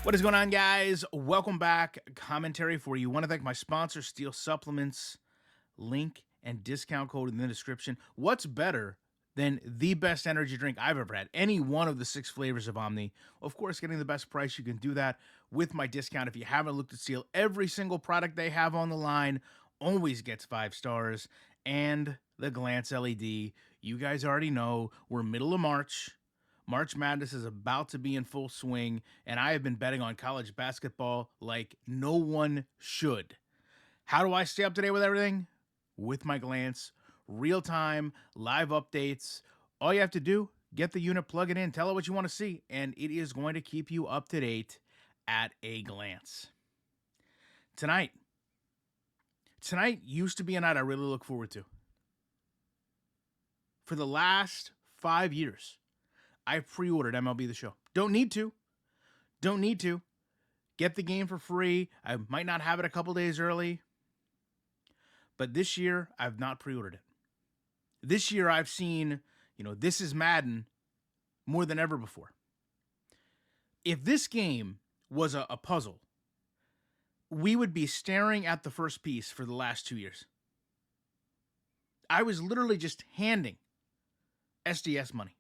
What is going on, guys? Welcome back. Commentary for you. Want to thank my sponsor, Steel Supplements. Link and discount code in the description. What's better than the best energy drink I've ever had? Any one of the 6 flavors of Omni. Of course, getting the best price, you can do that with my discount. If you haven't looked at Steel, every single product they have on the line always gets 5 stars. And the Glance LED. You guys already know we're middle of March. March Madness is about to be in full swing, and I have been betting on college basketball like no one should. How do I stay up to date with everything? With my Glance, real-time, live updates. All you have to do, get the unit, plug it in, tell it what you want to see, and it is going to keep you up to date at a glance. Tonight used to be a night I really look forward to. For the last 5 years, I pre-ordered MLB The Show. Don't need to. Get the game for free. I might not have it a couple days early. But this year, I've not pre-ordered it. This year, I've seen, This Is Madden more than ever before. If this game was a puzzle, we would be staring at the first piece for the last 2 years. I was literally just handing SDS money.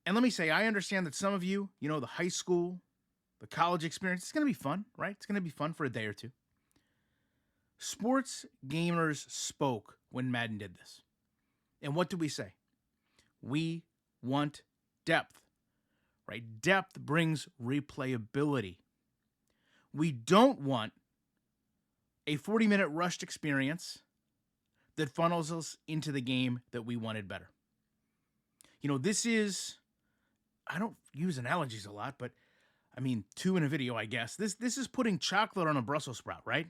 And let me say, I understand that some of you, the high school, the college experience, it's going to be fun, right? It's going to be fun for a day or two. Sports gamers spoke when Madden did this. And what do we say? We want depth, right? Depth brings replayability. We don't want a 40-minute rushed experience that funnels us into the game that we wanted better. This is, I don't use analogies a lot, but 2 in a video, I guess. This is putting chocolate on a Brussels sprout, right?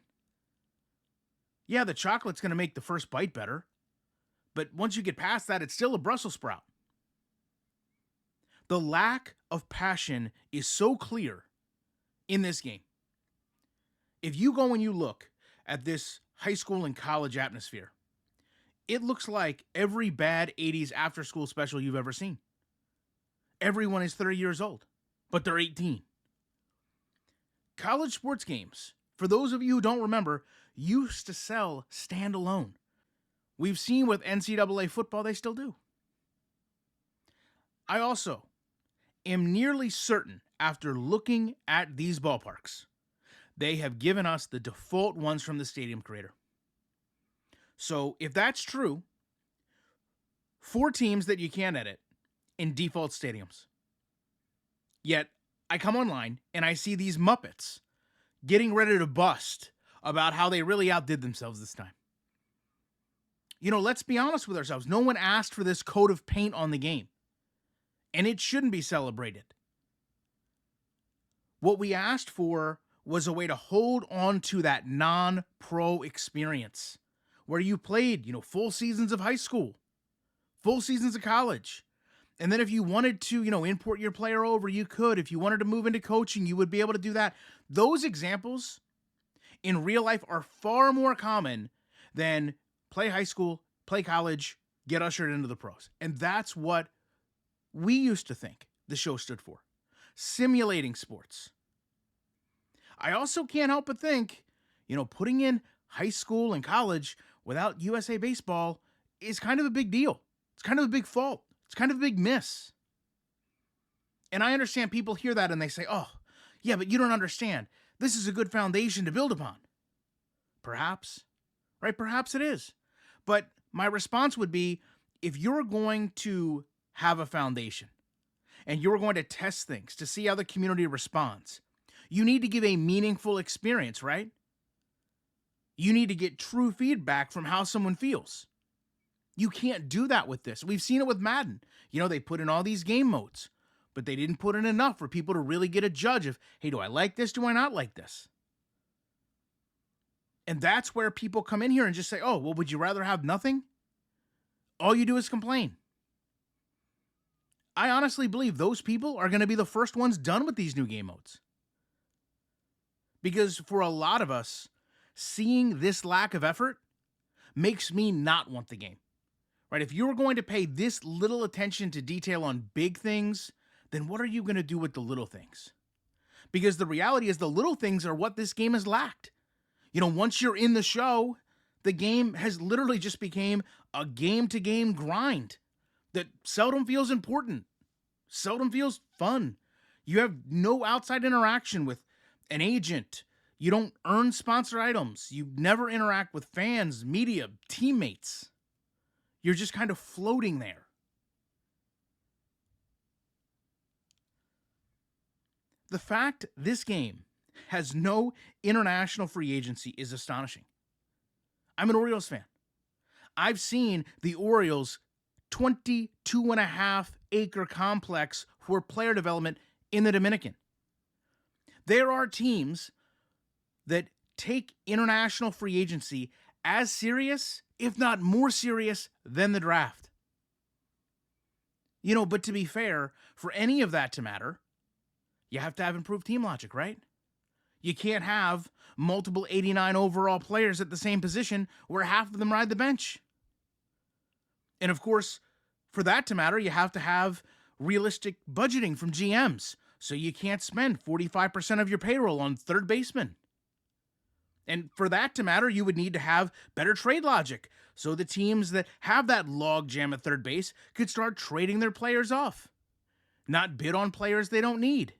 Yeah, the chocolate's going to make the first bite better, but once you get past that, it's still a Brussels sprout. The lack of passion is so clear in this game. If you go and you look at this high school and college atmosphere, it looks like every bad 80s after-school special you've ever seen. Everyone is 30 years old, but they're 18. College sports games, for those of you who don't remember, used to sell standalone. We've seen with NCAA football, they still do. I also am nearly certain, after looking at these ballparks, they have given us the default ones from the stadium creator. So if that's true, 4 teams that you can't edit in default stadiums. Yet, I come online and I see these Muppets getting ready to bust about how they really outdid themselves this time. Let's be honest with ourselves. No one asked for this coat of paint on the game, and it shouldn't be celebrated. What we asked for was a way to hold on to that non-pro experience where you played, full seasons of high school, full seasons of college. And then if you wanted to, import your player over, you could. If you wanted to move into coaching, you would be able to do that. Those examples in real life are far more common than play high school, play college, get ushered into the pros. And that's what we used to think the show stood for. Simulating sports. I also can't help but think, putting in high school and college without USA Baseball is kind of a big deal. It's kind of a big fault. It's kind of a big miss. And I understand people hear that and they say, oh, yeah, but you don't understand. This is a good foundation to build upon. Perhaps, right? Perhaps it is. But my response would be, if you're going to have a foundation and you're going to test things to see how the community responds, you need to give a meaningful experience, right? You need to get true feedback from how someone feels. You can't do that with this. We've seen it with Madden. They put in all these game modes, but they didn't put in enough for people to really get a judge of, hey, do I like this? Do I not like this? And that's where people come in here and just say, oh, well, would you rather have nothing? All you do is complain. I honestly believe those people are going to be the first ones done with these new game modes. Because for a lot of us, seeing this lack of effort makes me not want the game. Right? If you're going to pay this little attention to detail on big things, then what are you going to do with the little things? Because the reality is the little things are what this game has lacked. Once you're in the show, the game has literally just became a game-to-game grind that seldom feels important, seldom feels fun. You have no outside interaction with an agent. You don't earn sponsored items. You never interact with fans, media, teammates. You're just kind of floating there. The fact this game has no international free agency is astonishing. I'm an Orioles fan. I've seen the Orioles 22.5-acre complex for player development in the Dominican. There are teams that take international free agency as serious, if not more serious, than the draft. But to be fair, for any of that to matter, you have to have improved team logic, right? You can't have multiple 89 overall players at the same position where half of them ride the bench. And of course, for that to matter, you have to have realistic budgeting from GMs. So you can't spend 45% of your payroll on third baseman. And for that to matter, you would need to have better trade logic. So the teams that have that log jam at third base could start trading their players off, not bid on players they don't need.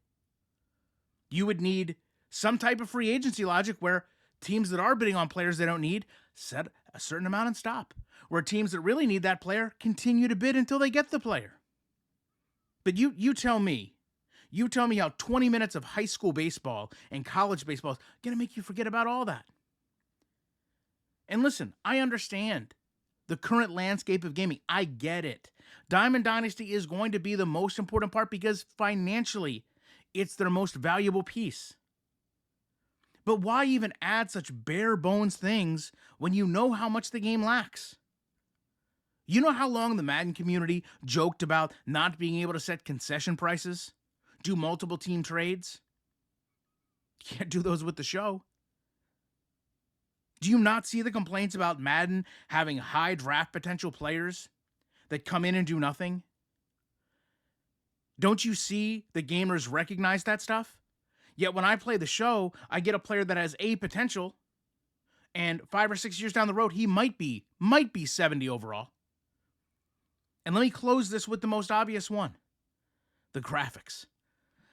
You would need some type of free agency logic where teams that are bidding on players they don't need set a certain amount and stop. Where teams that really need that player continue to bid until they get the player. But you tell me how 20 minutes of high school baseball and college baseball is going to make you forget about all that. And listen, I understand the current landscape of gaming. I get it. Diamond Dynasty is going to be the most important part because financially, it's their most valuable piece. But why even add such bare bones things when you know how much the game lacks? You know how long the Madden community joked about not being able to set concession prices? Do multiple team trades? Can't do those with the show. Do you not see the complaints about Madden having high draft potential players that come in and do nothing? Don't you see the gamers recognize that stuff? Yet when I play the show, I get a player that has A potential, and 5 or 6 years down the road, he might be 70 overall. And let me close this with the most obvious one. The graphics.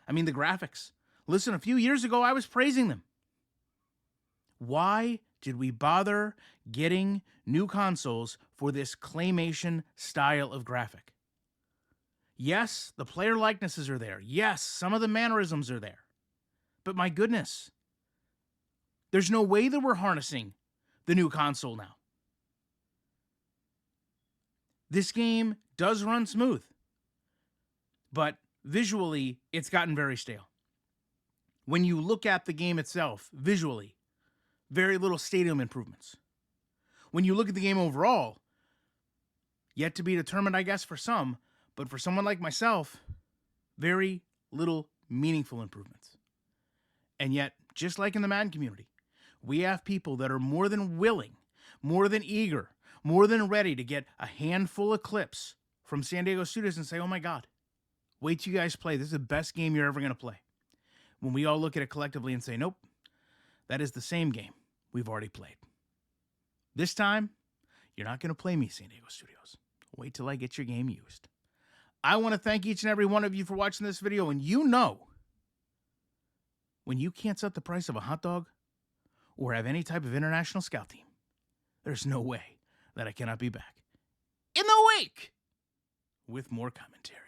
The graphics. Listen, a few years ago, I was praising them. Why did we bother getting new consoles for this claymation style of graphic? Yes, the player likenesses are there. Yes, some of the mannerisms are there. But my goodness, there's no way that we're harnessing the new console now. This game does run smooth, but visually, it's gotten very stale. When you look at the game itself, visually, very little stadium improvements. When you look at the game overall, yet to be determined, I guess, for some, but for someone like myself, very little meaningful improvements. And yet, just like in the Madden community, we have people that are more than willing, more than eager, more than ready to get a handful of clips from San Diego studios and say, oh my God, wait till you guys play. This is the best game you're ever going to play. When we all look at it collectively and say, nope, that is the same game we've already played. This time, you're not going to play me, San Diego studios. Wait till I get your game used. I want to thank each and every one of you for watching this video. And when you can't set the price of a hot dog or have any type of international scout team, there's no way that I cannot be back in the week with more commentary.